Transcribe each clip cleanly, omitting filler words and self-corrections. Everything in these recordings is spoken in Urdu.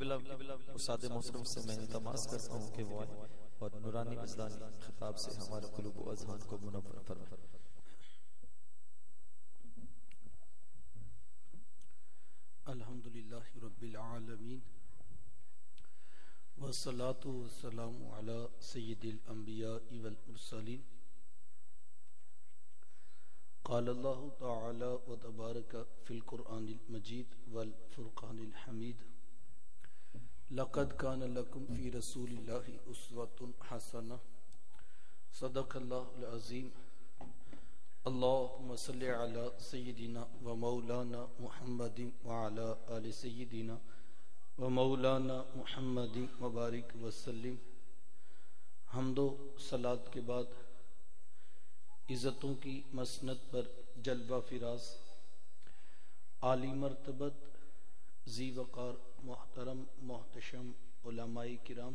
استاد محترم سے میں التماس کرتا ہوں کہ وہ آئے اور نورانی مزدانی خطاب سے ہمارے قلوب و اذہان کو منور فرمائے. الحمدللہ رب العالمین والصلاة والسلام علی سید الانبیاء والمرسلین. قال اللہ تعالی و تبارک فی القرآن المجید والفرقان الحمید. لقد کان لکم فی رسول اللہ اسوۃ حسنہ. صدق اللہ العظیم. اللہم صلی علی سیدنا و مولانا محمد وعلی آل سیدنا و مولانا محمد مبارک وسلم. حمد و صلات کے بعد عزتوں کی مسند پر جلوہ فراز عالی مرتبت ذی وقار محترم محتشم علماء کرام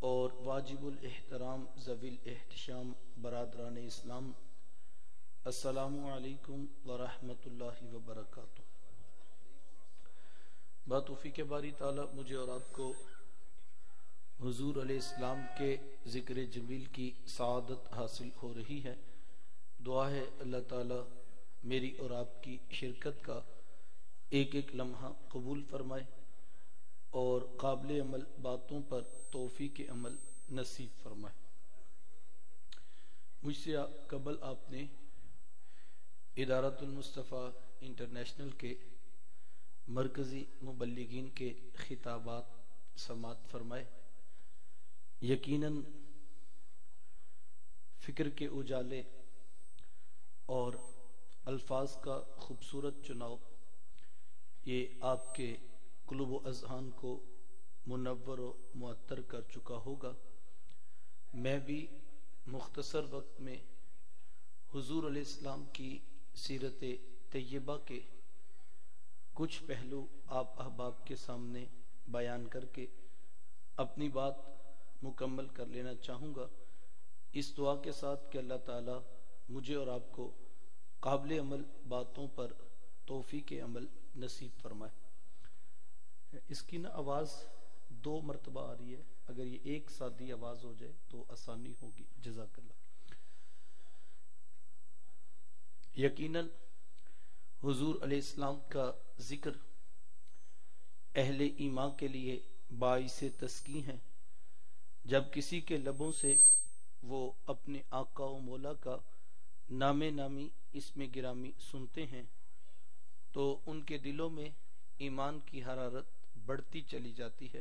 اور واجب الاحترام ذوی الاحتشام برادران اسلام، السلام علیکم ورحمۃ اللہ وبرکاتہ. بتوفیق باری تعالی مجھے اور آپ کو حضور علیہ السلام کے ذکر جمیل کی سعادت حاصل ہو رہی ہے. دعا ہے اللہ تعالی میری اور آپ کی شرکت کا ایک ایک لمحہ قبول فرمائے اور قابل عمل باتوں پر توفیق عمل نصیب فرمائے. مجھ سے قبل آپ نے ادارۃ المصطفیٰ انٹرنیشنل کے مرکزی مبلغین کے خطابات سماعت فرمائے. یقیناً فکر کے اجالے اور الفاظ کا خوبصورت چناؤ یہ آپ کے قلوب و اذہان کو منور و معطر کر چکا ہوگا. میں بھی مختصر وقت میں حضور علیہ السلام کی سیرت طیبہ کے کچھ پہلو آپ احباب کے سامنے بیان کر کے اپنی بات مکمل کر لینا چاہوں گا، اس دعا کے ساتھ کہ اللہ تعالی مجھے اور آپ کو قابل عمل باتوں پر توفیق عمل نصیب فرمائے. اس کی نا آواز 2 مرتبہ آ رہی ہے، اگر یہ ایک سادی آواز ہو جائے تو آسانی ہوگی. جزاک اللہ. یقیناً حضور علیہ السلام کا ذکر اہل ایمان کے لیے باعث تسکین ہے. جب کسی کے لبوں سے وہ اپنے آقا و مولا کا نام نامی اسم گرامی سنتے ہیں تو ان کے دلوں میں ایمان کی حرارت بڑھتی چلی جاتی ہے.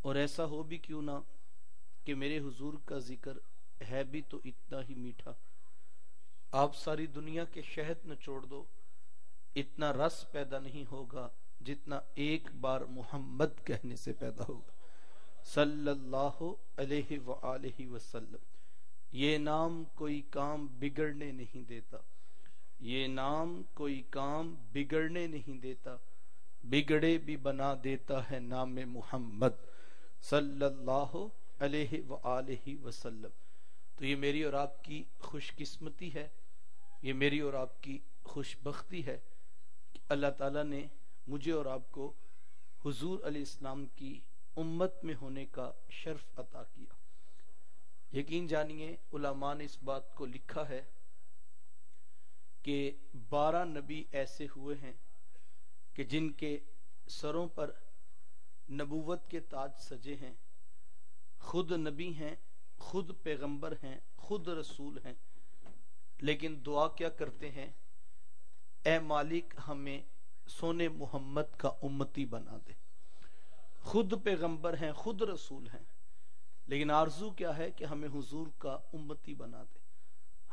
اور ایسا ہو بھی کیوں نہ کہ میرے حضور کا ذکر ہے بھی تو اتنا ہی میٹھا. آپ ساری دنیا کے شہد نچوڑ دو، اتنا رس پیدا نہیں ہوگا جتنا ایک بار محمد کہنے سے پیدا ہوگا صلی اللہ علیہ وآلہ وسلم. یہ نام کوئی کام بگڑنے نہیں دیتا، یہ نام کوئی کام بگڑنے نہیں دیتا، بگڑے بھی بنا دیتا ہے نام محمد صلی اللہ علیہ وآلہ وسلم. تو یہ میری اور آپ کی خوش قسمتی ہے، یہ میری اور آپ کی خوش بختی ہے کہ اللہ تعالیٰ نے مجھے اور آپ کو حضور علیہ السلام کی امت میں ہونے کا شرف عطا کیا. یقین جانیے علماء نے اس بات کو لکھا ہے کہ 12 نبی ایسے ہوئے ہیں کہ جن کے سروں پر نبوت کے تاج سجے ہیں، خود نبی ہیں، خود پیغمبر ہیں، خود رسول ہیں، لیکن دعا کیا کرتے ہیں؟ اے مالک ہمیں سونے محمد کا امتی بنا دے. خود پیغمبر ہیں، خود رسول ہیں، لیکن آرزو کیا ہے کہ ہمیں حضور کا امتی بنا دے.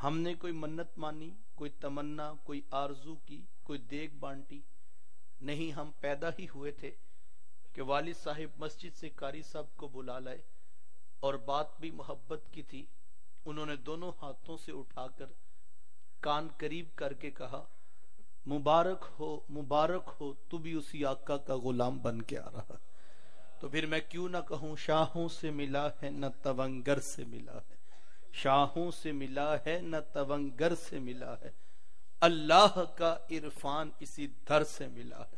ہم نے کوئی منت مانی، کوئی تمنا، کوئی آرزو کی، کوئی دیگ بانٹی نہیں. ہم پیدا ہی ہوئے تھے کہ والد صاحب مسجد سے قاری صاحب کو بلا لائے اور بات بھی محبت کی تھی. انہوں نے دونوں ہاتھوں سے اٹھا کر کان قریب کر کے کہا مبارک ہو تو بھی اسی آقا کا غلام بن کے آ رہا. تو پھر میں کیوں نہ کہوں شاہوں سے ملا ہے نہ تونگر سے ملا ہے، شاہوں سے ملا ہے نہ تونگر سے ملا ہے، اللہ کا عرفان اسی در سے ملا ہے.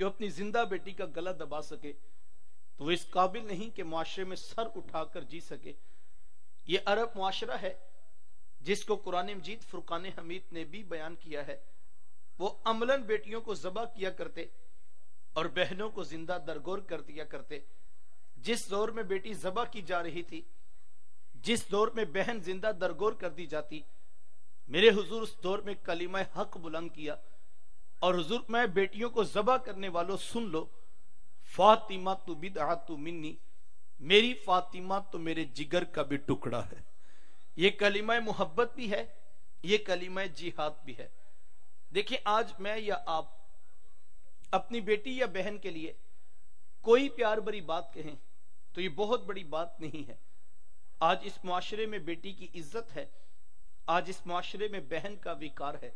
کہ وہ اپنی زندہ بیٹی کا گلا دبا سکے تو وہ اس قابل نہیں کہ معاشرے میں سر اٹھا کر جی سکے. یہ عرب معاشرہ ہے جس کو قرآن مجید فرقان حمید نے بھی بیان کیا ہے. وہ عملاً بیٹیوں کو ذبح کیا کرتے اور بہنوں کو زندہ درگور کر دیا کرتے. جس دور میں بیٹی ذبح کی جا رہی تھی، جس دور میں بہن زندہ درگور کر دی جاتی، میرے حضور اس دور میں کلمہ حق بلند کیا اور حضور میں بیٹیوں کو ذبح کرنے والوں سن لو، فاطمہ تو بدعۃ منی، میری فاطمہ تو میرے جگر کا بھی ٹکڑا ہے. یہ کلمہ محبت بھی ہے، یہ کلمہ جہاد بھی ہے. دیکھیں آج میں یا آپ اپنی بیٹی یا بہن کے لیے کوئی پیار بری بات کہیں تو یہ بہت بڑی بات نہیں ہے. آج اس معاشرے میں بیٹی کی عزت ہے، آج اس معاشرے میں بہن کا وقار ہے.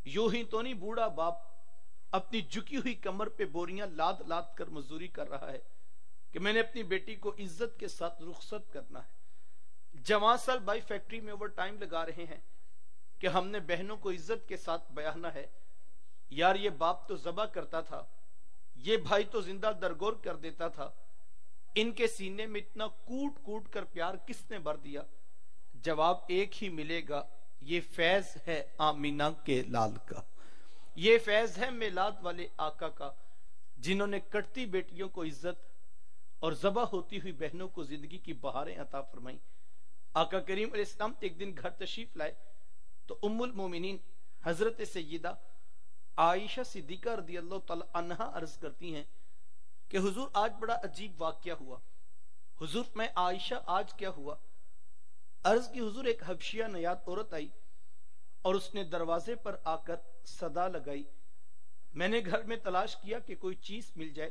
یوں ہی تو نہیں بوڑھا باپ اپنی جھکی ہوئی کمر پہ بوریاں لاد لاد کر مزدوری کر رہا ہے کہ میں نے اپنی بیٹی کو عزت کے ساتھ رخصت کرنا ہے. جوان سال بھائی فیکٹری میں اوور ٹائم لگا رہے ہیں کہ ہم نے بہنوں کو عزت کے ساتھ بیانا ہے. یار یہ باپ تو ذبح کرتا تھا، یہ بھائی تو زندہ درگور کر دیتا تھا، ان کے سینے میں اتنا کوٹ کوٹ کر پیار کس نے بھر دیا؟ جواب ایک ہی ملے گا، یہ فیض ہے آمینہ کے لال کا، یہ فیض ہے میلاد والے آقا کا، جنہوں نے کٹتی بیٹیوں کو عزت اور ذبح ہوتی ہوئی بہنوں کو زندگی کی بہاریں عطا فرمائیں. آقا کریم علیہ السلام ایک دن گھر تشریف لائے تو ام المومنین حضرت سیدہ عائشہ صدیقہ رضی اللہ تعالی عنہا عرض کرتی ہیں کہ حضور آج بڑا عجیب واقعہ ہوا. حضور میں عائشہ آج کیا ہوا؟ عرض کی حضور ایک حبشیہ نیاد عورت آئی اور اس نے دروازے پر آ کر صدا لگائی. میں نے گھر میں تلاش کیا کہ کوئی چیز مل جائے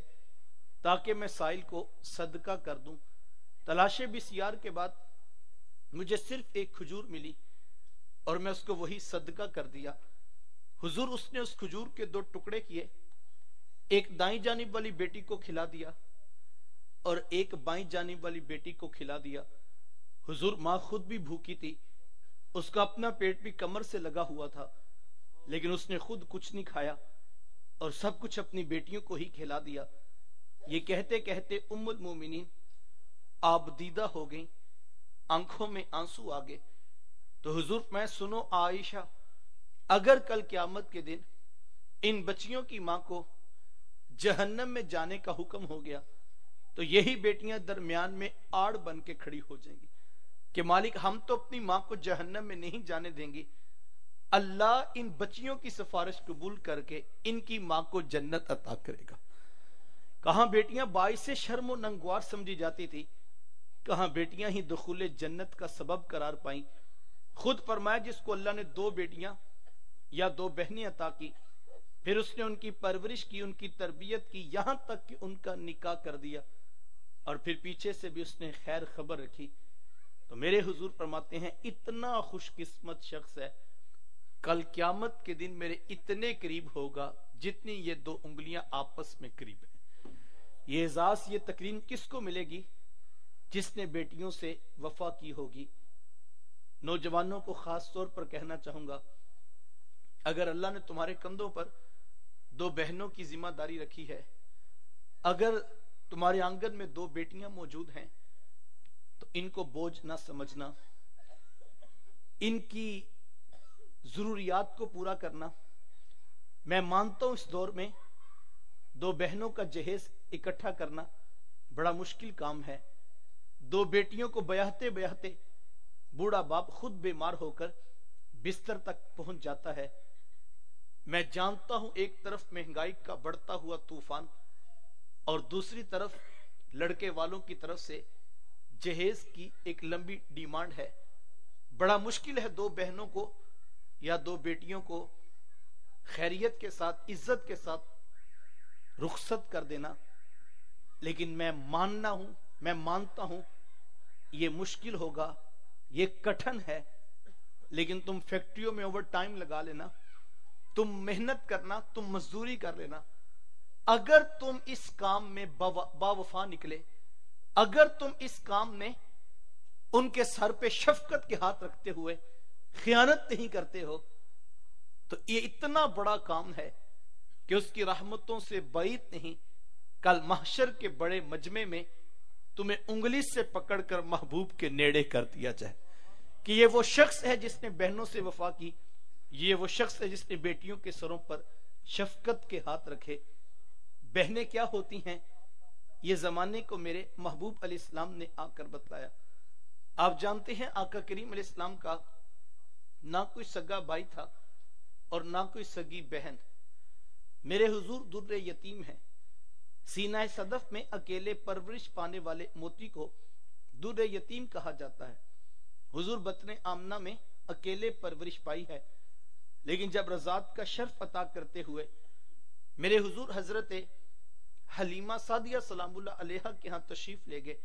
تاکہ میں سائل کو صدقہ کر دوں. تلاشے بسیار کے بعد مجھے صرف ایک کھجور ملی اور میں اس کو وہی صدقہ کر دیا. حضور اس نے اس کھجور کے 2 ٹکڑے کیے، ایک دائیں جانب والی بیٹی کو کھلا دیا اور ایک بائیں جانب والی بیٹی کو کھلا دیا. حضور ماں خود بھی بھوکی تھی، اس کا اپنا پیٹ بھی کمر سے لگا ہوا تھا، لیکن اس نے خود کچھ نہیں کھایا اور سب کچھ اپنی بیٹیوں کو ہی کھلا دیا. یہ کہتے کہتے ام المومنین آپ دیدہ ہو گئیں، آنکھوں میں آنسو آگے. تو حضور میں سنو عائشہ، اگر کل قیامت کے دن ان بچیوں کی ماں کو جہنم میں جانے کا حکم ہو گیا تو یہی بیٹیاں درمیان میں آڑ بن کے کھڑی ہو جائیں گی کہ مالک ہم تو اپنی ماں کو جہنم میں نہیں جانے دیں گی، اللہ ان بچیوں کی سفارش قبول کر کے ان کی ماں کو جنت عطا کرے گا. کہاں بیٹیاں باعث شرم و ننگوار سمجھی جاتی تھی، کہاں بیٹیاں ہی دخول جنت کا سبب قرار پائیں. خود فرمایا جس کو اللہ نے 2 بیٹیاں یا 2 بہنیں عطا کی، پھر اس نے ان کی پرورش کی، ان کی تربیت کی، یہاں تک کہ ان کا نکاح کر دیا اور پھر پیچھے سے بھی اس نے خیر خبر رکھی. تو میرے حضور فرماتے ہیں اتنا خوش قسمت شخص ہے کل قیامت کے دن میرے اتنے قریب ہوگا جتنی یہ 2 انگلیاں آپس میں قریب ہیں. یہ اعزاز، یہ تکریم کس کو ملے گی؟ جس نے بیٹیوں سے وفا کی ہوگی. نوجوانوں کو خاص طور پر کہنا چاہوں گا، اگر اللہ نے تمہارے کندھوں پر 2 بہنوں کی ذمہ داری رکھی ہے، اگر تمہارے آنگن میں 2 بیٹیاں موجود ہیں تو ان کو بوجھ نہ سمجھنا، ان کی ضروریات کو پورا کرنا. میں مانتا ہوں اس دور میں 2 بہنوں کا جہیز اکٹھا کرنا بڑا مشکل کام ہے. 2 بیٹیوں کو بیاہتے بیاہتے بوڑھا باپ خود بیمار ہو کر بستر تک پہنچ جاتا ہے. میں جانتا ہوں ایک طرف مہنگائی کا بڑھتا ہوا طوفان اور دوسری طرف لڑکے والوں کی طرف سے جہیز کی ایک لمبی ڈیمانڈ ہے. بڑا مشکل ہے 2 بہنوں کو یا 2 بیٹیوں کو خیریت کے ساتھ، عزت کے ساتھ رخصت کر دینا. لیکن میں مانتا ہوں یہ مشکل ہوگا، یہ کٹھن ہے. لیکن تم فیکٹریوں میں اوور ٹائم لگا لینا، تم محنت کرنا، تم مزدوری کر لینا. اگر تم اس کام میں با وفا نکلے، اگر تم اس کام میں ان کے سر پہ شفقت کے ہاتھ رکھتے ہوئے خیانت نہیں کرتے ہو تو یہ اتنا بڑا کام ہے. کہ اس کی رحمتوں سے بعید نہیں کل محشر کے بڑے مجمع میں تمہیں انگلی سے پکڑ کر محبوب کے نیڑے کر دیا جائے کہ یہ وہ شخص ہے جس نے بہنوں سے وفا کی، یہ وہ شخص ہے جس نے بیٹیوں کے سروں پر شفقت کے ہاتھ رکھے۔ بہنیں کیا ہوتی ہیں یہ زمانے کو میرے محبوب علیہ السلام نے آ کر بتلایا۔ آپ جانتے ہیں آقا کریم علیہ السلام کا نہ کوئی سگا بھائی تھا اور نہ کوئی سگی بہن۔ میرے حضور در یتیم ہیں۔ سینہ صدف میں اکیلے پرورش پانے والے موتی کو در یتیم کہا جاتا ہے۔ حضور بطن آمنہ میں اکیلے پرورش پائی ہے، لیکن جب رضاعت کا شرف عطا کرتے ہوئے میرے حضور حضرت حلیمہ سعدیہ سلام اللہ علیہا کے ہاں تشریف لے گئے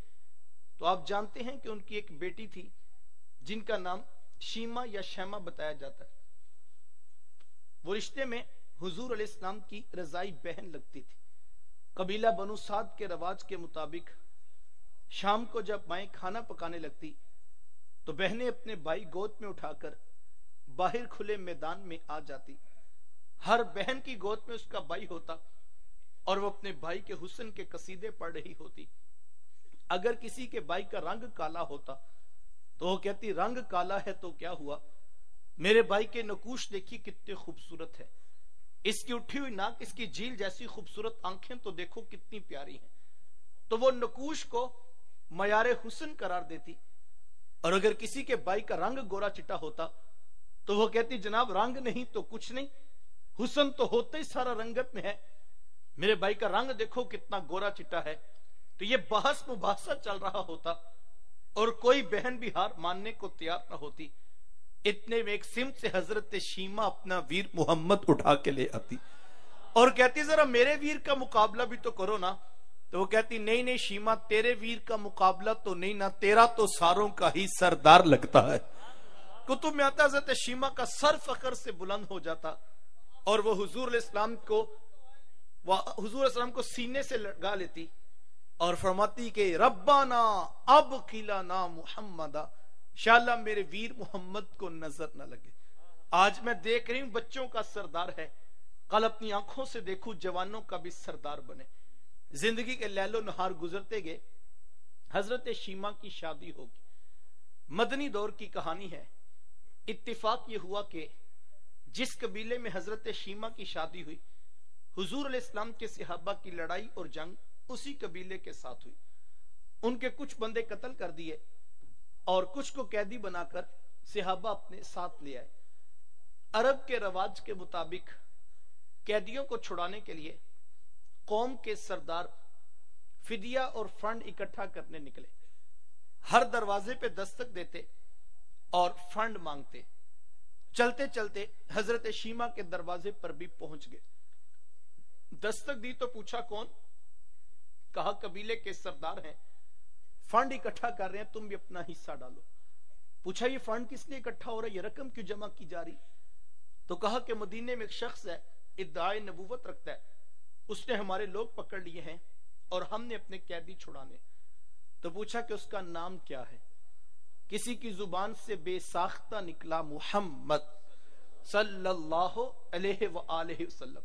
تو آپ جانتے ہیں کہ ان کی ایک بیٹی تھی جن کا نام شیما یا شیما بتایا جاتا ہے۔ وہ رشتے میں حضور علیہ السلام کی رضائی بہن لگتی تھی۔ قبیلہ بنو سعد کے رواج کے مطابق شام کو جب مائیں کھانا پکانے لگتی تو بہنیں اپنے بھائی گود میں اٹھا کر باہر کھلے میدان میں آ جاتی۔ ہر بہن کی گود میں اس کا بھائی ہوتا اور وہ اپنے بھائی کے حسن کے قصیدے پڑھ رہی ہوتی۔ اگر کسی کے بھائی کا رنگ کالا ہوتا تو وہ کہتی رنگ کالا ہے تو کیا ہوا، میرے بھائی کے نقوش دیکھیے کتنے خوبصورت ہے، اس کی اٹھی ہوئی ناک، اس کی جھیل جیسی خوبصورت آنکھیں تو دیکھو کتنی پیاری ہیں۔ تو وہ نقوش کو معیار حسن قرار دیتی۔ اور اگر کسی کے بھائی کا رنگ گورا چٹا ہوتا تو وہ کہتی جناب رنگ نہیں تو کچھ نہیں، حسن تو ہوتا ہی سارا رنگت میں ہے، میرے بھائی کا رنگ دیکھو کتنا گورا چٹا ہے۔ تو یہ بحث مباحثہ چل رہا ہوتا اور کوئی بہن بھی ہار ماننے کو تیار نہ ہوتی۔ اتنے میں ایک سمت سے حضرت شیما اپنا ویر محمد اٹھا کے لے آتی اور کہتی ذرا میرے ویر کا مقابلہ بھی تو کرو نا۔ تو وہ کہتی نہیں نہیں شیما تیرے ویر کا مقابلہ تو نہیں نا، تیرا تو ساروں کا ہی سردار لگتا ہے۔ کتب میں آتا حضرت شیما کا سر فخر سے بلند ہو جاتا اور وہ حضور علیہ السلام کو سینے سے لگا لیتی اور فرماتی کہ ربنا اب قیلانا محمدہ، انشاءاللہ میرے ویر محمد کو نظر نہ لگے۔ آج میں دیکھ رہی ہوں بچوں کا سردار ہے، کل اپنی آنکھوں سے دیکھوں جوانوں کا بھی سردار بنے۔ زندگی کے لیل و نہار گزرتے گئے، حضرت شیما کی شادی ہوگی۔ مدنی دور کی کہانی ہے۔ اتفاق یہ ہوا کہ جس قبیلے میں حضرت شیما کی شادی ہوئی، حضور علیہ السلام کے صحابہ کی لڑائی اور جنگ اسی قبیلے کے ساتھ ہوئی۔ ان کے کچھ بندے قتل کر دیے اور کچھ کو قیدی بنا کر صحابہ اپنے ساتھ لے آئے۔ عرب کے رواج کے مطابق قیدیوں کو چھڑانے کے لیے قوم کے سردار فدیہ اور فنڈ اکٹھا کرنے نکلے۔ ہر دروازے پہ دستک دیتے اور فنڈ مانگتے۔ چلتے چلتے حضرت شیما کے دروازے پر بھی پہنچ گئے۔ دستک دی تو پوچھا کون؟ کہا قبیلے کے سردار ہیں، فنڈ اکٹھا کر رہے ہیں، تم بھی اپنا حصہ ڈالو۔ پوچھا یہ فنڈ کس لیے اکٹھا ہو رہا ہے، یہ رقم کیوں جمع کی جا رہی؟ تو کہا کہ مدینے میں ایک شخص ہے، ادعائے نبوت رکھتا ہے، اس نے ہمارے لوگ پکڑ لیے ہیں اور ہم نے اپنے قیدی چھڑانے۔ تو پوچھا کہ اس کا نام کیا ہے؟ کسی کی زبان سے بے ساختہ نکلا محمد صلی اللہ علیہ وآلہ وسلم۔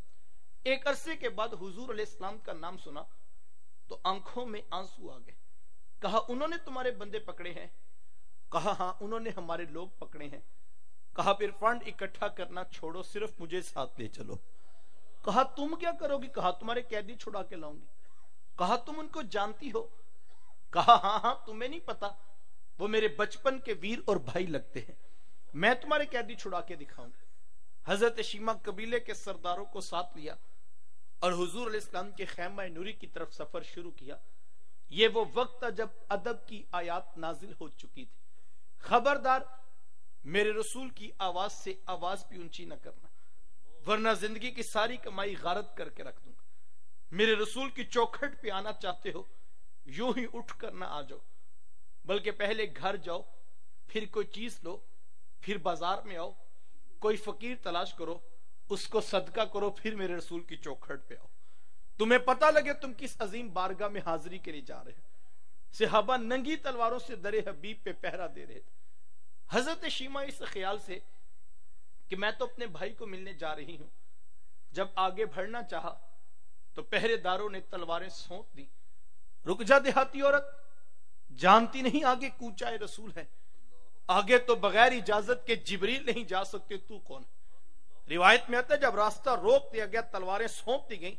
ایک عرصے کے بعد حضور علیہ السلام کا نام سنا تو آنکھوں میں آنسو آ گئے۔ کہا انہوں نے تمہارے بندے پکڑے ہیں؟ کہا ہاں انہوں نے ہمارے لوگ پکڑے ہیں۔ کہا پھر فنڈ اکٹھا کرنا چھوڑو، صرف مجھے ساتھ لے چلو۔ کہا تم کیا کرو گی؟ کہا تمہارے قیدی چھڑا کے لاؤں گی۔ کہا تم ان کو جانتی ہو؟ کہا ہاں ہاں، تمہیں نہیں پتا، وہ میرے بچپن کے ویر اور بھائی لگتے ہیں، میں تمہارے قیدی چھڑا کے دکھاؤں گا۔ حضرت شیما قبیلے کے سرداروں کو ساتھ لیا اور حضور علیہ السلام کے خیمہ نوری کی طرف سفر شروع کیا۔ یہ وہ وقت تھا جب ادب کی آیات نازل ہو چکی تھی۔ خبردار میرے رسول کی آواز سے آواز بھی اونچی نہ کرنا، ورنہ زندگی کی ساری کمائی غارت کر کے رکھ دوں گا۔ میرے رسول کی چوکھٹ پہ آنا چاہتے ہو یوں ہی اٹھ کر نہ آ جاؤ، بلکہ پہلے گھر جاؤ، پھر کوئی چیز لو، پھر بازار میں آؤ، کوئی فقیر تلاش کرو، اس کو صدقہ کرو، پھر میرے رسول کی چوکھٹ پہ آؤ، تمہیں پتہ لگے تم کس عظیم بارگاہ میں حاضری کے لیے جا رہے ہیں۔ صحابہ ننگی تلواروں سے در حبیب پہ پہرا دے رہے تھے۔ حضرت شیما اس خیال سے کہ میں تو اپنے بھائی کو ملنے جا رہی ہوں، جب آگے بڑھنا چاہا تو پہرے داروں نے تلواریں سونپ دی. رک جا دیہاتی عورت، جانتی نہیں آگے کوچائے رسول ہے، آگے تو بغیر اجازت کے جبریل نہیں جا سکتے، تو کون ہے؟ روایت میں آتا ہے جب راستہ روک دیا گیا، تلواریں سونپ دی گئیں،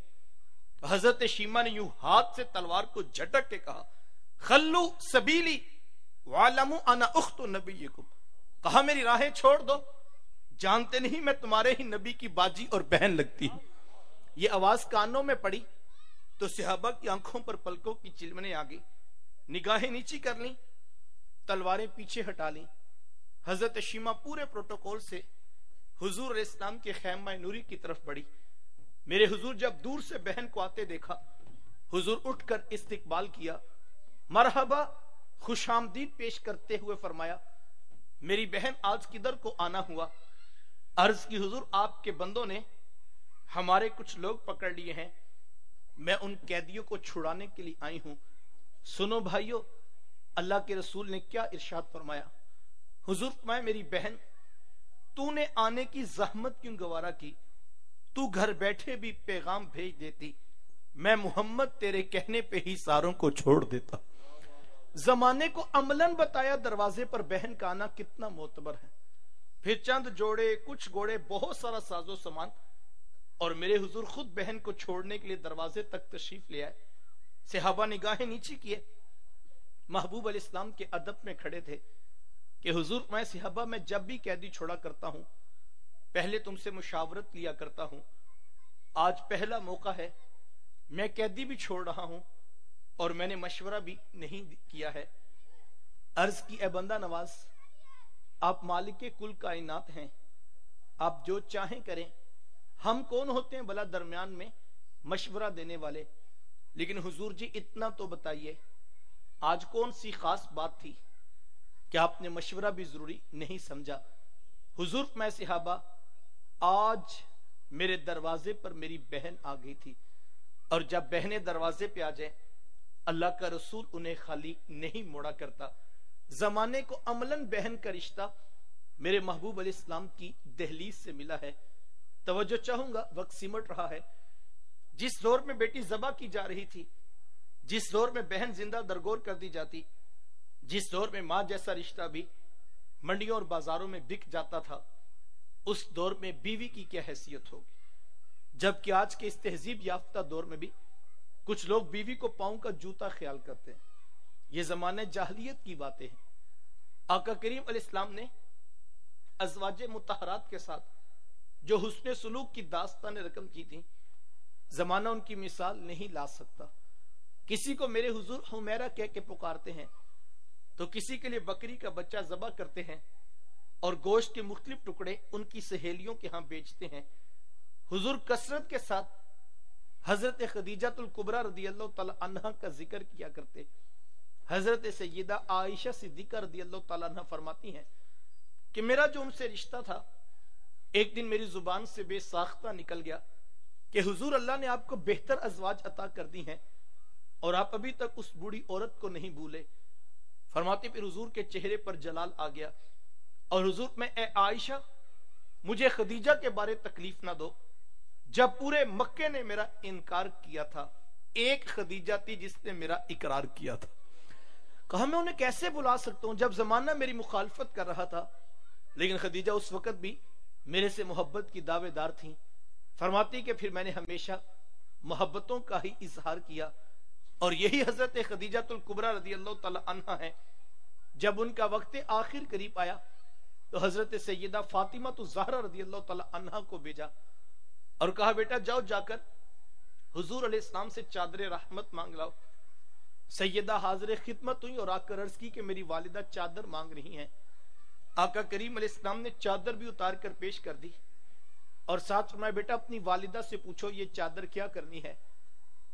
حضرت شیما نے یوں ہاتھ سے تلوار کو جھٹک کے کہا خلو سبیلی وعلموا انا اخت نبیکم، کہا میری راہیں چھوڑ دو، جانتے نہیں میں تمہارے ہی نبی کی باجی اور بہن لگتی ہوں. یہ آواز کانوں میں پڑی تو صحابہ کی آنکھوں پر پلکوں کی چلمنے آ گئی، نگاہیں نیچی کر لیں، تلواریں پیچھے ہٹا لیں. حضرت شیما پورے پروٹوکول سے حضور علیہ السلام کے خیمہ نوری کی طرف بڑھی. میرے حضور جب دور سے بہن کو آتے دیکھا، حضور اٹھ کر استقبال کیا، مرحبا خوش آمدید پیش کرتے ہوئے فرمایا میری بہن آج کدھر کو آنا ہوا؟ عرض کی حضور آپ کے بندوں نے ہمارے کچھ لوگ پکڑ لیے ہیں، میں ان قیدیوں کو چھڑانے کے لیے آئی ہوں. سنو بھائیو، اللہ کے رسول نے کیا ارشاد فرمایا؟ حضور فرمایا میری بہن تو نے آنے کی زحمت کیوں گوارا کی؟ تو گھر بیٹھے بھی پیغام بھیج دیتی، میں محمد تیرے کہنے پہ ہی ساروں کو چھوڑ دیتا. زمانے کو عملاً بتایا دروازے پر بہن کا آنا کتنا معتبر ہے. پھر چند جوڑے، کچھ گھوڑے، بہت سارا ساز و سامان، اور میرے حضور خود بہن کو چھوڑنے کے لیے دروازے تک تشریف لے آئے. صحابہ نگاہیں نیچی کیے، محبوب علیہ السلام کے ادب میں کھڑے تھے کہ حضور میں صحابہ میں جب بھی قیدی چھوڑا کرتا ہوں پہلے تم سے مشاورت لیا کرتا ہوں، آج پہلا موقع ہے، میں قیدی بھی چھوڑ رہا ہوں اور میں نے مشورہ بھی نہیں کیا ہے. عرض کی اے بندہ نواز، آپ مالک کل کائنات ہیں، آپ جو چاہیں کریں، ہم کون ہوتے ہیں بلا درمیان میں مشورہ دینے والے؟ لیکن حضور جی اتنا تو بتائیے آج کون سی خاص بات تھی کہ آپ نے مشورہ بھی ضروری نہیں سمجھا؟ حضور میں صحابہ آج میرے دروازے پر میری بہن آ گئی تھی، اور جب بہنیں دروازے پہ آ جائیں اللہ کا رسول انہیں خالی نہیں موڑا کرتا. زمانے کو عملاً بہن کا رشتہ میرے محبوب علیہ السلام کی دہلیز سے ملا ہے. توجہ چاہوں گا، وقت سمٹ رہا ہے. جس دور میں بیٹی ذبح کی جا رہی تھی، جس دور میں بہن زندہ درگور کر دی جاتی، جس دور میں ماں جیسا رشتہ بھی منڈیوں اور بازاروں میں بک جاتا تھا، اس دور میں بیوی کی کیا حیثیت ہوگی؟ جبکہ آج کے اس تہذیب یافتہ دور میں بھی کچھ لوگ بیوی کو پاؤں کا جوتا خیال کرتے ہیں. یہ زمانے جاہلیت کی باتیں ہیں. آقا کریم علیہ السلام نے ازواج مطہرات کے ساتھ جو حسن سلوک کی داستان رقم کی تھی، زمانہ ان کی مثال نہیں لا سکتا. کسی کو میرے حضور حمیرہ کہہ کے پکارتے ہیں تو کسی کے لیے بکری کا بچہ ذبح کرتے ہیں اور گوشت کے مختلف ٹکڑے ان کی سہیلیوں کے ہاں بیچتے ہیں. حضور کثرت کے ساتھ حضرت خدیجہ الکبریٰ رضی اللہ تعالی عنہ کا ذکر کیا کرتے. حضرت سیدہ عائشہ صدیقہ رضی اللہ تعالی عنہ فرماتی ہیں کہ میرا جو ان سے رشتہ تھا ایک دن میری زبان سے بے ساختہ نکل گیا کہ حضور اللہ نے آپ کو بہتر ازواج عطا کر دی ہیں اور آپ ابھی تک اس بوڑھی عورت کو نہیں بھولے. فرماتی پھر حضور کے چہرے پر جلال آ گیا اور حضور میں اے عائشہ مجھے خدیجہ کے بارے تکلیف نہ دو. جب پورے مکے نے میرا انکار کیا تھا ایک خدیجہ تھی جس نے میرا اقرار کیا تھا. کہا میں انہیں کیسے بلا سکتا ہوں جب زمانہ میری مخالفت کر رہا تھا، لیکن خدیجہ اس وقت بھی میرے سے محبت کی دعوے دار تھیں. فرماتی کہ پھر میں نے ہمیشہ محبتوں کا ہی اظہار کیا اور یہی حضرت خدیجہ الکبریٰ رضی اللہ تعالی عنہ ہے. جب ان کا وقت آخر قریب آیا تو حضرت سیدہ فاطمہ الزہرا رضی اللہ تعالی عنہ کو بھیجا اور کہا بیٹا جاؤ جا کر حضور علیہ السلام سے چادر رحمت مانگ لاؤ. سیدہ حاضر خدمت ہوئی اور آ کر عرض کی کہ میری والدہ چادر مانگ رہی ہیں. آقا کریم علیہ السلام نے چادر بھی اتار کر پیش کر دی اور ساتھ فرمایا بیٹا اپنی والدہ سے پوچھو یہ چادر کیا کرنی ہے.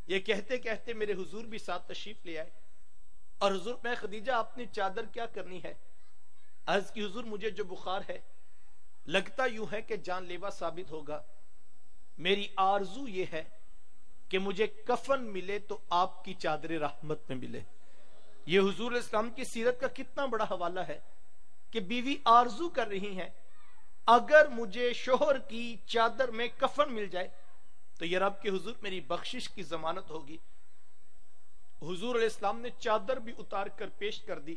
یہ کہتے کہتے میرے حضور بھی ساتھ تشریف لے آئے اور حضور میں خدیجہ آپ نے چادر کیا کرنی ہے؟ عرض کی حضور مجھے جو بخار ہے لگتا یوں ہے کہ جان لیوا ثابت ہوگا. میری آرزو یہ ہے کہ مجھے کفن ملے تو آپ کی چادر رحمت میں ملے. یہ حضور اسلام کی سیرت کا کتنا بڑا حوالہ ہے کہ بیوی آرزو کر رہی ہیں اگر مجھے شوہر کی چادر میں کفن مل جائے تو یہ رب کے حضور میری بخشش کی ضمانت ہوگی۔ حضور علیہ السلام نے چادر بھی اتار کر پیش کر دی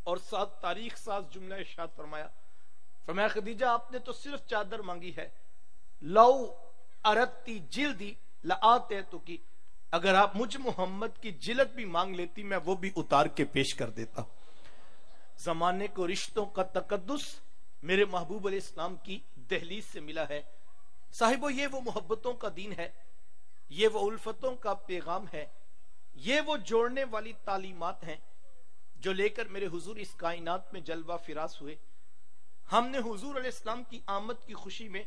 اور ساتھ تاریخ ساز جملہ ارشاد فرمایا، فرمایا خدیجہ آپ نے تو صرف چادر مانگی ہے، لو اردتی جلدی لآتیتکی، اگر آپ مجھ محمد کی جلد بھی مانگ لیتی میں وہ بھی اتار کے پیش کر دیتا۔ زمانے کو رشتوں کا تقدس میرے محبوب علیہ السلام کی دہلیز سے ملا ہے۔ صاحبو یہ وہ محبتوں کا دین ہے، یہ وہ الفتوں کا پیغام ہے، یہ وہ جوڑنے والی تعلیمات ہیں جو لے کر میرے حضور اس کائنات میں جلوہ فراز ہوئے۔ ہم نے حضور علیہ السلام کی آمد کی خوشی میں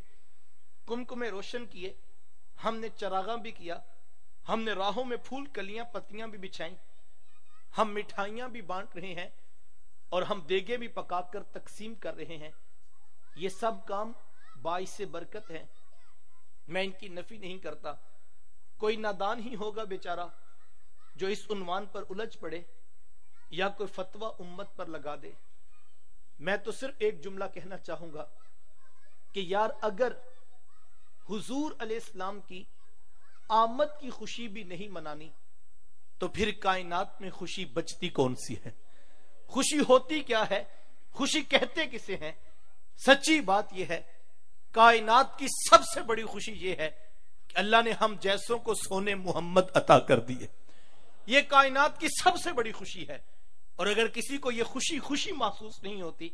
کمکمے روشن کیے، ہم نے چراغاں بھی کیا، ہم نے راہوں میں پھول کلیاں پتیاں بھی بچھائیں، ہم مٹھائیاں بھی بانٹ رہے ہیں اور ہم دیگے بھی پکا کر تقسیم کر رہے ہیں۔ یہ سب کام باعث برکت ہیں، میں ان کی نفی نہیں کرتا۔ کوئی نادان ہی ہوگا بیچارہ جو اس عنوان پر الجھ پڑے یا کوئی فتویٰ امت پر لگا دے۔ میں تو صرف ایک جملہ کہنا چاہوں گا کہ یار اگر حضور علیہ السلام کی آمد کی خوشی بھی نہیں منانی تو پھر کائنات میں خوشی بچتی کون سی ہے؟ خوشی ہوتی کیا ہے؟ خوشی کہتے کسے ہیں؟ سچی بات یہ ہے کائنات کی سب سے بڑی خوشی یہ ہے کہ اللہ نے ہم جیسوں کو سونے محمد عطا کر دیے۔ یہ کائنات کی سب سے بڑی خوشی ہے، اور اگر کسی کو یہ خوشی محسوس نہیں ہوتی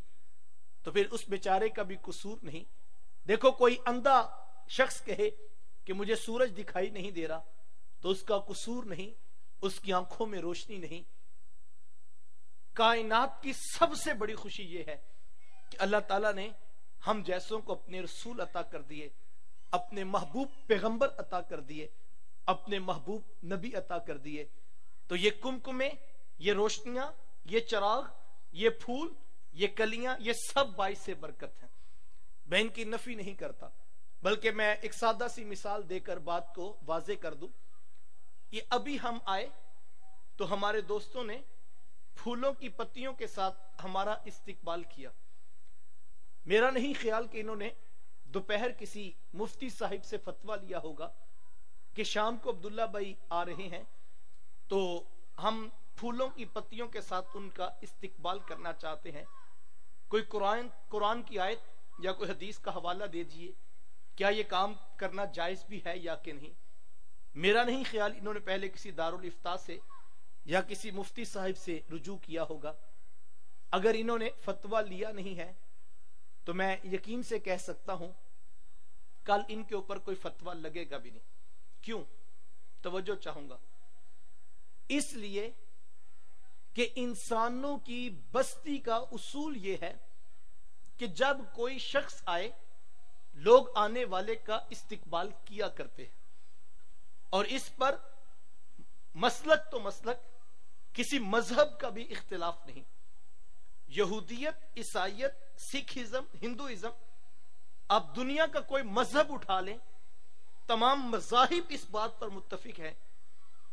تو پھر اس بیچارے کا بھی قصور نہیں۔ دیکھو کوئی اندھا شخص کہے کہ مجھے سورج دکھائی نہیں دے رہا تو اس کا قصور نہیں، اس کی آنکھوں میں روشنی نہیں۔ کائنات کی سب سے بڑی خوشی یہ ہے کہ اللہ تعالیٰ نے ہم جیسوں کو اپنے رسول عطا کر دیے، اپنے محبوب پیغمبر عطا کر دیے، اپنے محبوب نبی عطا کر دیے۔ تو یہ کمکمے، یہ روشنیاں، یہ چراغ، یہ پھول، یہ کلیاں، یہ سب باعث برکت ہیں۔ میں ان کی نفی نہیں کرتا، بلکہ میں ایک سادہ سی مثال دے کر بات کو واضح کر دوں۔ یہ ابھی ہم آئے تو ہمارے دوستوں نے پھولوں کی پتیوں کے ساتھ ہمارا استقبال کیا۔ میرا نہیں خیال کہ انہوں نے دوپہر کسی مفتی صاحب سے فتویٰ لیا ہوگا کہ شام کو عبداللہ بھائی آ رہے ہیں تو ہم پھولوں کی پتیوں کے ساتھ ان کا استقبال کرنا چاہتے ہیں، کوئی قرآن کی آیت یا کوئی حدیث کا حوالہ دے دیجیے، کیا یہ کام کرنا جائز بھی ہے یا کہ نہیں۔ میرا نہیں خیال انہوں نے پہلے کسی دارالافتاء سے یا کسی مفتی صاحب سے رجوع کیا ہوگا۔ اگر انہوں نے فتویٰ لیا نہیں ہے تو میں یقین سے کہہ سکتا ہوں کل ان کے اوپر کوئی فتویٰ لگے گا بھی نہیں۔ کیوں؟ توجہ چاہوں گا، اس لیے کہ انسانوں کی بستی کا اصول یہ ہے کہ جب کوئی شخص آئے لوگ آنے والے کا استقبال کیا کرتے ہیں، اور اس پر مسلک تو مسلک، کسی مذہب کا بھی اختلاف نہیں۔ یہودیت، عیسائیت، سکھزم، ہندوازم، آپ دنیا کا کوئی مذہب اٹھا لیں، تمام مذاہب اس بات پر متفق ہیں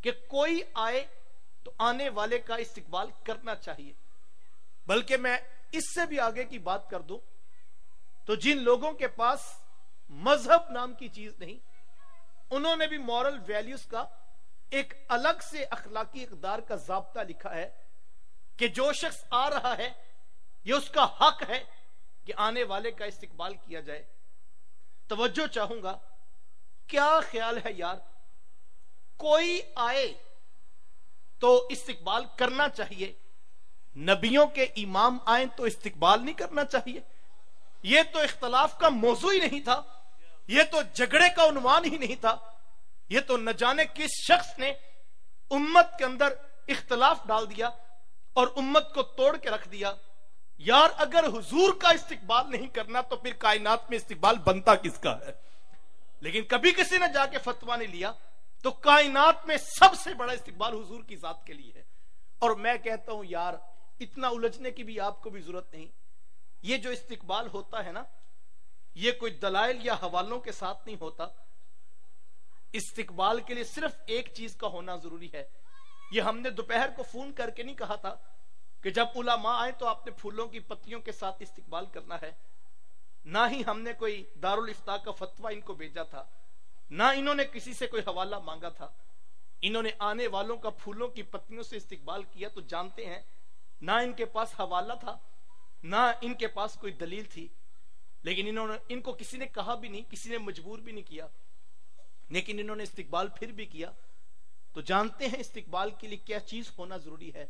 کہ کوئی آئے تو آنے والے کا استقبال کرنا چاہیے۔ بلکہ میں اس سے بھی آگے کی بات کر دوں تو جن لوگوں کے پاس مذہب نام کی چیز نہیں، انہوں نے بھی مورل ویلیوز کا ایک الگ سے اخلاقی اقدار کا ضابطہ لکھا ہے کہ جو شخص آ رہا ہے یہ اس کا حق ہے کہ آنے والے کا استقبال کیا جائے۔ توجہ چاہوں گا، کیا خیال ہے یار، کوئی آئے تو استقبال کرنا چاہیے، نبیوں کے امام آئیں تو استقبال نہیں کرنا چاہیے؟ یہ تو اختلاف کا موضوع ہی نہیں تھا، یہ تو جھگڑے کا عنوان ہی نہیں تھا، یہ تو نہ جانے کس شخص نے امت کے اندر اختلاف ڈال دیا اور امت کو توڑ کے رکھ دیا۔ یار اگر حضور کا استقبال نہیں کرنا تو پھر کائنات میں استقبال بنتا کس کا ہے؟ لیکن کبھی کسی نے جا کے فتویٰ نہیں لیا تو کائنات میں سب سے بڑا استقبال حضور کی ذات کے لیے ہے۔ اور میں کہتا ہوں یار اتنا الجھنے کی بھی آپ کو بھی ضرورت نہیں۔ یہ جو استقبال ہوتا ہے نا، یہ کوئی دلائل یا حوالوں کے ساتھ نہیں ہوتا۔ استقبال کے لیے صرف ایک چیز کا ہونا ضروری ہے۔ یہ ہم نے دوپہر کو فون کر کے نہیں کہا تھا کہ جب علماء آئے تو آپ نے پھولوں کی پتیوں کے ساتھ استقبال کرنا ہے، نہ ہی ہم نے کوئی دارالافتاء کا فتویٰ ان کو بھیجا تھا۔ نہ انہوں نے کسی سے کوئی حوالہ مانگا تھا. انہوں نے آنے والوں کا پھولوں کی پتیوں سے استقبال کیا. تو جانتے ہیں نہ ان کے پاس حوالہ تھا, نہ ان کے پاس کوئی دلیل تھی, لیکن ان کو کسی نے کہا بھی نہیں, کسی نے مجبور بھی نہیں کیا, لیکن انہوں نے استقبال پھر بھی کیا. تو جانتے ہیں استقبال کے لیے کیا چیز ہونا ضروری ہے.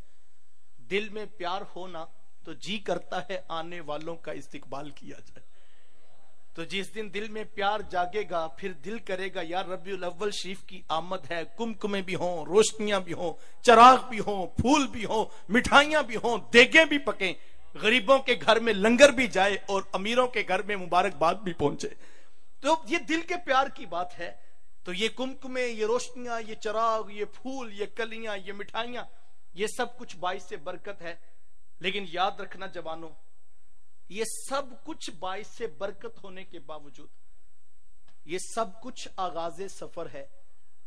دل میں پیار ہونا تو جی کرتا ہے آنے والوں کا استقبال کیا جائے. تو جس دن دل میں پیار جاگے گا پھر دل کرے گا یار ربیع الاول شریف کی آمد ہے, کمکمے بھی ہوں, روشنیاں بھی ہوں, چراغ بھی ہوں, پھول بھی ہوں, مٹھائیاں بھی ہوں, دیگیں بھی پکیں, غریبوں کے گھر میں لنگر بھی جائے اور امیروں کے گھر میں مبارکباد بھی پہنچے. تو یہ دل کے پیار کی بات ہے. تو یہ کمکمے, یہ روشنیاں, یہ چراغ, یہ پھول, یہ کلیاں, یہ مٹھائیاں, یہ سب کچھ باعث برکت ہے. لیکن یاد رکھنا جوانوں, یہ سب کچھ باعث برکت ہونے کے باوجود یہ سب کچھ آغاز سفر ہے,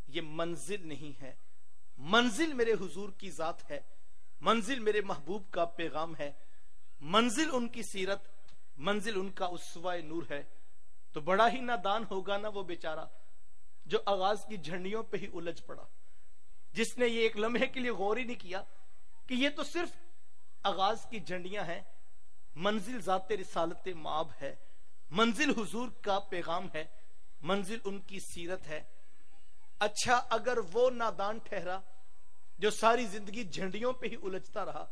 یہ منزل نہیں ہے. منزل میرے حضور کی ذات ہے, منزل میرے محبوب کا پیغام ہے, منزل ان کی سیرت, منزل ان کا اسوہ نور ہے. تو بڑا ہی نادان ہوگا نا وہ بیچارہ جو آغاز کی جھنڈیوں پہ ہی الجھ پڑا, جس نے یہ ایک لمحے کے لیے غور ہی نہیں کیا کہ یہ تو صرف آغاز کی جھنڈیاں ہیں, منزل ذات رسالت مآب ہے, منزل حضور کا پیغام ہے, منزل ان کی سیرت ہے. اچھا اگر وہ نادان ٹھہرا جو ساری زندگی جھنڈیوں پہ ہی الجھتا رہا,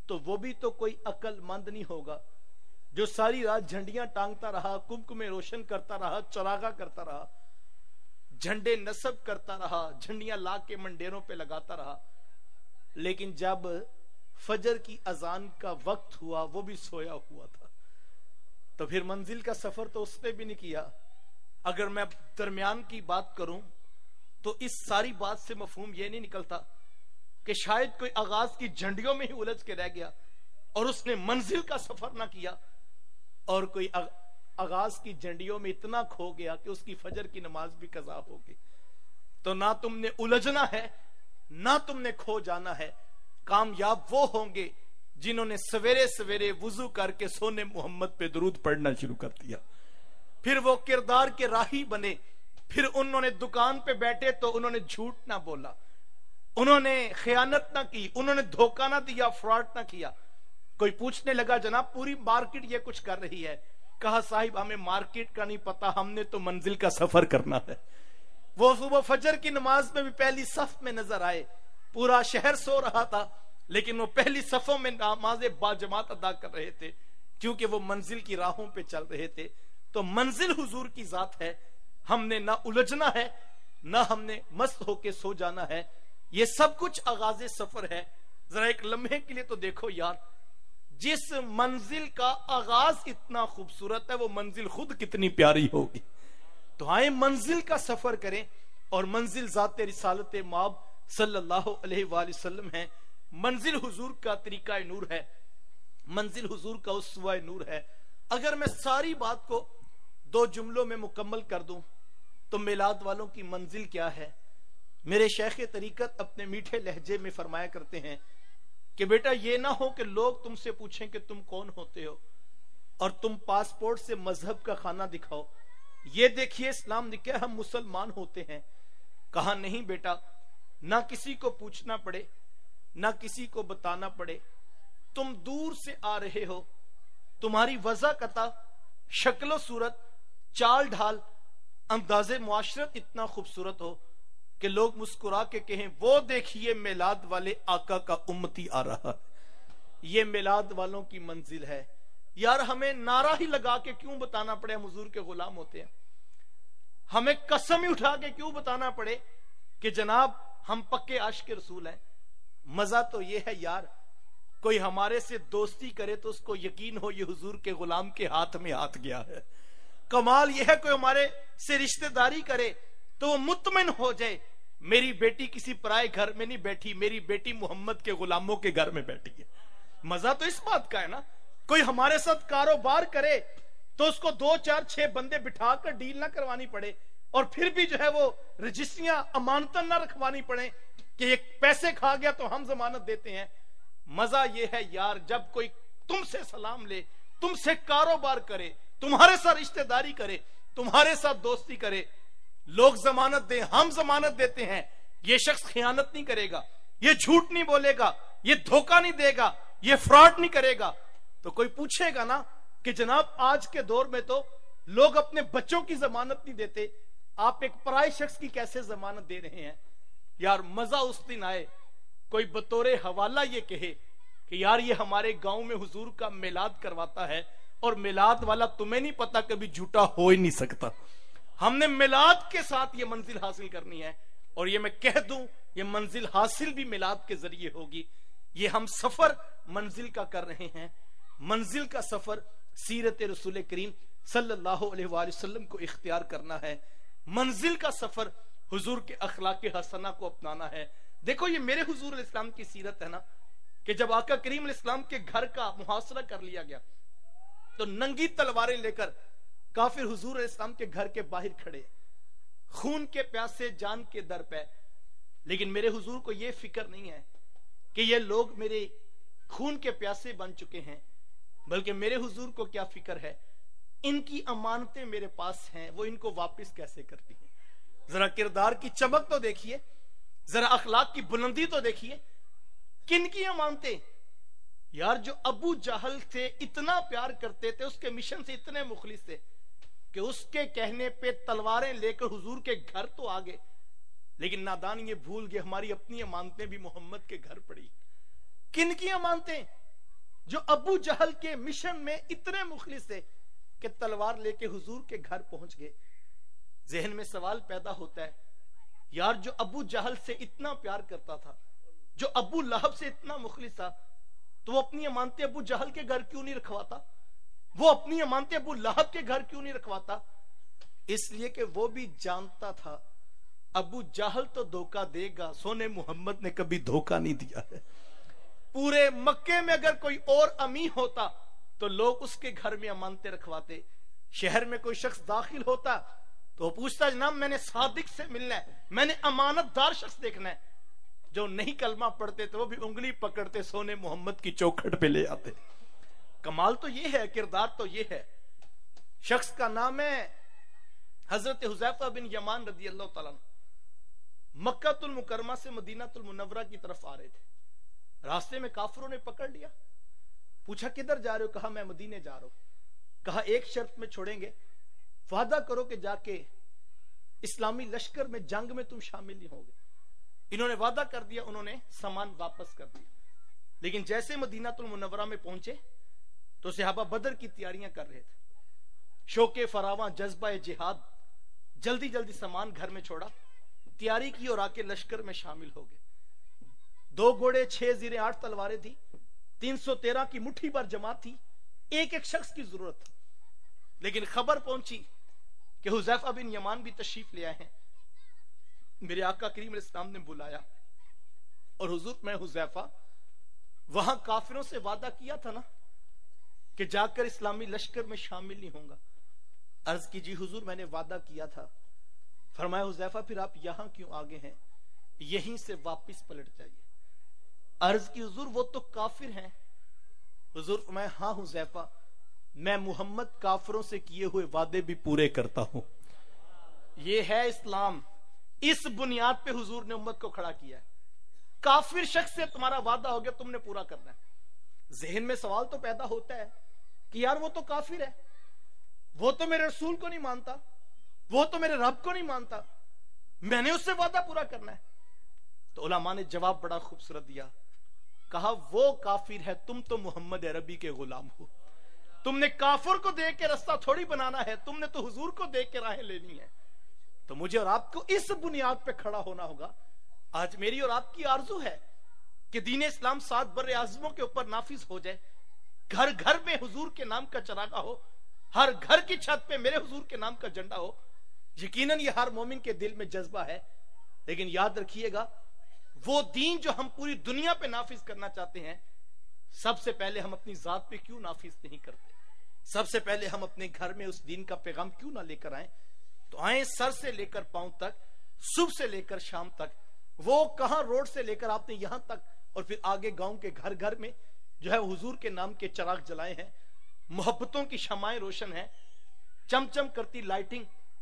تو وہ بھی تو کوئی عقل مند نہیں ہوگا جو ساری رات جھنڈیاں ٹانگتا رہا, کمکمے روشن کرتا رہا, چراغا کرتا رہا, جھنڈے نصب کرتا رہا, جھنڈیاں لا کے منڈیروں پہ لگاتا رہا, لیکن جب فجر کی اذان کا وقت ہوا وہ بھی سویا ہوا تھا. تو پھر منزل کا سفر تو اس نے بھی نہیں کیا. اگر میں درمیان کی بات کروں تو اس ساری بات سے مفہوم یہ نہیں نکلتا کہ شاید کوئی آغاز کی جھنڈیوں میں ہی الجھ کے رہ گیا اور اس نے منزل کا سفر نہ کیا, اور کوئی آغاز کی جھنڈیوں میں اتنا کھو گیا کہ اس کی فجر کی نماز بھی قضا ہوگی. تو نہ تم نے الجھنا ہے, نہ تم نے کھو جانا ہے. کامیاب وہ ہوں گے جنہوں نے سویرے سویرے وضو کر کے سونے محمد پہ درود پڑھنا شروع کر دیا, پھر وہ کردار کے راہی بنے, پھر انہوں نے دکان پہ بیٹھے تو انہوں نے جھوٹ نہ بولا, انہوں نے خیانت نہ کی, انہوں نے دھوکہ نہ دیا, فراڈ نہ کیا. کوئی پوچھنے لگا جناب پوری مارکیٹ یہ کچھ کر رہی ہے, کہا صاحب ہمیں مارکیٹ کا نہیں پتا, ہم نے تو منزل کا سفر کرنا ہے. وہ صبح فجر کی نماز میں بھی پہلی صف میں نظر آئے, پورا شہر سو رہا تھا لیکن وہ پہلی صفوں میں نماز با جماعت ادا کر رہے تھے, کیونکہ وہ منزل کی راہوں پہ چل رہے تھے. تو منزل حضور کی ذات ہے, ہم نے نہ الجھنا ہے, نہ ہم نے مست ہو کے سو جانا ہے. یہ سب کچھ آغاز سفر ہے. ذرا ایک لمحے کے لیے تو دیکھو یار, جس منزل کا آغاز اتنا خوبصورت ہے وہ منزل خود کتنی پیاری ہوگی. تو آئیں منزل کا سفر کریں, اور منزل ذات رسالت مآب صلی اللہ علیہ وآلہ وسلم ہے, منزل حضور کا طریقہ نور ہے, منزل حضور کا اسوہ نور ہے. اگر میں ساری بات کو 2 جملوں میں مکمل کر دوں تو میلاد والوں کی منزل کیا ہے. میرے شیخ طریقت اپنے میٹھے لہجے میں فرمایا کرتے ہیں کہ بیٹا یہ نہ ہو کہ لوگ تم سے پوچھیں کہ تم کون ہوتے ہو اور تم پاسپورٹ سے مذہب کا خانہ دکھاؤ, یہ دیکھیے اسلام نے کیا ہم مسلمان ہوتے ہیں. کہا نہیں بیٹا, نہ کسی کو پوچھنا پڑے, نہ کسی کو بتانا پڑے, تم دور سے آ رہے ہو, تمہاری وضع قطع, شکل و صورت, چال ڈھال, انداز معاشرت اتنا خوبصورت ہو کہ لوگ مسکرا کے کہیں وہ دیکھیے میلاد والے آقا کا امتی آ رہا. یہ میلاد والوں کی منزل ہے. یار ہمیں نعرہ ہی لگا کے کیوں بتانا پڑے ہم حضور کے غلام ہوتے ہیں, ہمیں قسم ہی اٹھا کے کیوں بتانا پڑے کہ جناب ہم پکے عاشق رسول ہیں. مزہ تو یہ ہے یار, کوئی ہمارے سے دوستی کرے تو اس کو یقین ہو یہ حضور کے غلام کے ہاتھ میں ہاتھ گیا ہے. کمال یہ ہے کوئی ہمارے سے رشتہ داری کرے تو وہ مطمئن ہو جائے میری بیٹی کسی پرائے گھر میں نہیں بیٹھی, میری بیٹی محمد کے غلاموں کے گھر میں بیٹھی ہے. مزہ تو اس بات کا ہے نا. کوئی ہمارے ساتھ کاروبار کرے تو اس کو 2 4 6 بندے بٹھا کر ڈیل نہ کروانی پڑے, اور پھر بھی جو ہے وہ رجسٹریاں امانتاً نہ رکھوانی پڑے کہ یہ پیسے کھا گیا تو ہم ضمانت دیتے ہیں. مزہ یہ ہے یار جب کوئی تم سے سلام لے, تم سے کاروبار کرے, تمہارے ساتھ رشتہ داری کرے, تمہارے ساتھ دوستی کرے, لوگ ضمانت دیں، ہم ضمانت دیتے ہیں، یہ شخص خیانت نہیں کرے گا، یہ جھوٹ نہیں بولے گا، یہ دھوکہ نہیں دے گا، یہ فراڈ نہیں کرے گا. تو کوئی پوچھے گا نا کہ جناب آج کے دور میں تو لوگ اپنے بچوں کی ضمانت نہیں دیتے، آپ ایک پرائے شخص کی کیسے ضمانت دے رہے ہیں؟ یار مزہ اس دن آئے کوئی بطور حوالہ یہ کہے کہ یار یہ ہمارے گاؤں میں حضور کا میلاد کرواتا ہے، اور میلاد والا تمہیں نہیں پتا کبھی جھوٹا ہو ہی نہیں سکتا. ہم نے میلاد کے ساتھ یہ منزل حاصل کرنی ہے، اور یہ میں کہہ دوں یہ منزل حاصل بھی میلاد کے ذریعے ہوگی. یہ ہم سفر منزل کا کر رہے ہیں، منزل کا سفر سیرت رسول کریم صلی اللہ علیہ وآلہ وسلم کو اختیار کرنا ہے، منزل کا سفر حضور کے اخلاق حسنہ کو اپنانا ہے. دیکھو یہ میرے حضور علیہ السلام کی سیرت ہے نا، کہ جب آقا کریم علیہ السلام کے گھر کا محاصرہ کر لیا گیا تو ننگی تلواریں لے کر کافر حضور علیہ السلام کے گھر کے باہر کھڑے، خون کے پیاسے جان کے در پہ. لیکن میرے حضور کو یہ فکر نہیں ہے کہ یہ لوگ میرے خون کے پیاسے بن چکے ہیں، بلکہ میرے حضور کو کیا فکر ہے، ان کی امانتیں میرے پاس ہیں، وہ ان کو واپس کیسے کرتی ہیں. ذرا کردار کی چمک تو دیکھیے، ذرا اخلاق کی بلندی تو دیکھیے. کن کی امانتیں؟ یار جو ابو جہل سے اتنا پیار کرتے تھے، اس کے مشن سے اتنے مخلص تھے کہ اس کے کہنے پہ تلواریں لے کر حضور کے گھر تو آگے، لیکن نادان یہ بھول گئے ہماری اپنی امانتیں بھی محمد کے گھر پڑی. کن کی امانتیں؟ جو ابو جہل کے مشن میں اتنے مخلص تھے کہ تلوار لے کے حضور کے گھر پہنچ گئے. ذہن میں سوال پیدا ہوتا ہے، یار جو ابو جہل سے اتنا پیار کرتا تھا، جو ابو لہب سے اتنا مخلص تھا، تو وہ اپنی امانتیں ابو جہل کے گھر کیوں نہیں رکھواتا؟ وہ اپنی امانتیں ابو لہب کے گھر کیوں نہیں رکھواتا؟ اس لیے کہ وہ بھی جانتا تھا ابو جہل تو دھوکہ دے گا، سونے محمد نے کبھی دھوکہ نہیں دیا ہے. پورے مکے میں اگر کوئی اور امی ہوتا تو لوگ اس کے گھر میں امانتیں رکھواتے. شہر میں کوئی شخص داخل ہوتا تو وہ پوچھتا جناب میں نے صادق سے ملنا ہے، میں نے امانت دار شخص دیکھنا ہے. جو نہیں کلمہ پڑھتے تو وہ بھی انگلی پکڑتے سونے محمد کی چوکھٹ پہ لے آتے. کمال تو یہ ہے، کردار تو یہ ہے. شخص کا نام ہے حضرت حذیفہ بن یمان رضی اللہ تعالیٰ عنہ. مکہ المکرمہ سے مدینہ المنورہ کی طرف آ رہے تھے، راستے میں کافروں نے پکڑ لیا. پوچھا کدھر جا رہے ہو؟ کہا میں مدینے جا رہا ہوں. کہا ایک شرط میں چھوڑیں گے، وعدہ کرو کہ جا کے اسلامی لشکر میں جنگ میں تم شامل نہیں ہوگے. انہوں نے وعدہ کر دیا، انہوں نے سامان واپس کر دیا. لیکن جیسے مدینہ المنورہ میں پہنچے تو صحابہ بدر کی تیاریاں کر رہے تھے. شوق فراواں، جذبہ جہاد، جلدی جلدی سامان گھر میں چھوڑا، تیاری کی اور آ کے لشکر میں شامل ہو گئے. 2 گھوڑے، 6 زیریں، 8 تلواریں تھی، 313 کی مٹھی بھر جماعت تھی، ایک ایک شخص کی ضرورت تھی. لیکن خبر پہنچی کہ حذیفہ بن یمان بھی تشریف لے آئے ہیں. میرے آقا کریم علیہ السلام نے بلایا، اور حضور میں حذیفہ وہاں کافروں سے وعدہ کیا تھا نا کہ جا کر اسلامی لشکر میں شامل نہیں ہوں گا. عرض کی جی حضور میں نے وعدہ کیا تھا. فرمایا حذیفہ پھر آپ یہاں کیوں آگے ہیں؟ یہیں سے واپس پلٹ جائیے. عرض کی حضور وہ تو کافر ہیں. حضور فرمایا ہاں حذیفہ میں محمد کافروں سے کیے ہوئے وعدے بھی پورے کرتا ہوں. یہ ہے اسلام. اس بنیاد پہ حضور نے امت کو کھڑا کیا ہے. کافر شخص سے تمہارا وعدہ ہو گیا، تم نے پورا کرنا ہے. ذہن میں سوال تو پیدا ہوتا ہے کہ یار وہ تو کافر ہے، وہ تو میرے رسول کو نہیں مانتا، وہ تو میرے رب کو نہیں مانتا، میں نے اس سے وعدہ پورا کرنا ہے. تو علماء نے جواب بڑا خوبصورت دیا. کہا وہ کافر ہے، تم تو محمد عربی کے غلام ہو. تم نے کافر کو دیکھ کے رستہ تھوڑی بنانا ہے، تم نے تو حضور کو دیکھ کے راہیں لینی ہے. تو مجھے اور آپ کو اس بنیاد پہ کھڑا ہونا ہوگا. آج میری اور آپ کی آرزو ہے کہ دین اسلام 7 بر اعظموں کے اوپر نافذ ہو جائے. گھر گھر میں حضور کے نام کا چراغا ہو، ہر گھر کی چھت پہ میرے حضور کے نام کا جھنڈا ہو. یقیناً یہ ہر مومن کے دل میں جذبہ ہے. لیکن یاد رکھیے گا وہ دین جو ہم پوری دنیا پہ نافذ کرنا چاہتے ہیں، سب سے پہلے ہم اپنی ذات پہ کیوں نافذ نہیں کرتے؟ سب سے پہلے ہم اپنے گھر میں اس دین کا پیغام کیوں نہ لے کر آئیں؟ تو آئیں سر سے لے کر پاؤں تک، صبح سے لے کر شام تک، وہ کہاں روڈ سے لے کر آپ نے یہاں تک، اور پھر آگے گاؤں کے گھر گھر میں جو ہے حضور کے نام کے چراغ جلائے ہیں، محبتوں کی شمعیں روشن ہیں، چم چم کرتی لائٹنگ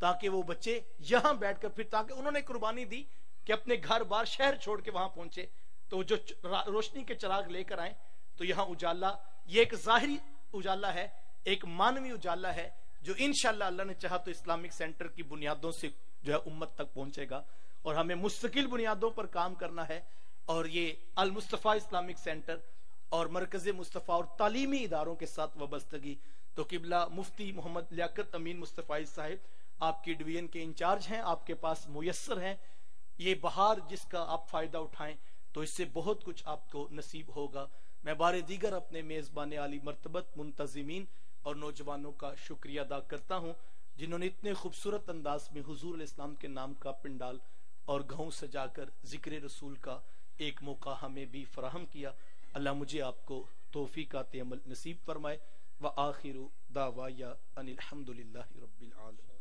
تاکہ وہ بچے یہاں بیٹھ کر پھر تاکہ انہوں نے قربانی دی کہ اپنے گھر بار شہر چھوڑ کے وہاں پہنچے تو جو روشنی کے چراغ لے کر آئیں تو یہاں اجالا، یہ ایک ظاہری اجالا ہے، ایک مانوی اجالا ہے جو انشاءاللہ اللہ نے چاہا تو اسلامک سینٹر کی بنیادوں سے جو ہے امت تک پہنچے گا، اور ہمیں مستقل بنیادوں پر کام کرنا ہے. اور یہ المصطفیٰ اسلامک سینٹر اور مرکز مصطفیٰ اور تعلیمی اداروں کے ساتھ وابستگی، تو قبلہ مفتی محمد لیاقت امین مصطفی صاحب آپ کی ڈویژن کے انچارج ہیں، آپ کے پاس میسر ہیں. یہ بہار جس کا آپ فائدہ اٹھائیں تو اس سے بہت کچھ آپ کو نصیب ہوگا. میں بار دیگر اپنے میزبان عالی مرتبت منتظمین اور نوجوانوں کا شکریہ ادا کرتا ہوں جنہوں نے اتنے خوبصورت انداز میں حضور علیہ السلام کے نام کا پنڈال اور گھؤں سجا کر ذکر رسول کا ایک موقع ہمیں بھی فراہم کیا. اللہ مجھے آپ کو توفیقات عمل نصیب فرمائے. وآخر دعوایا ان الحمد للہ رب العالمین.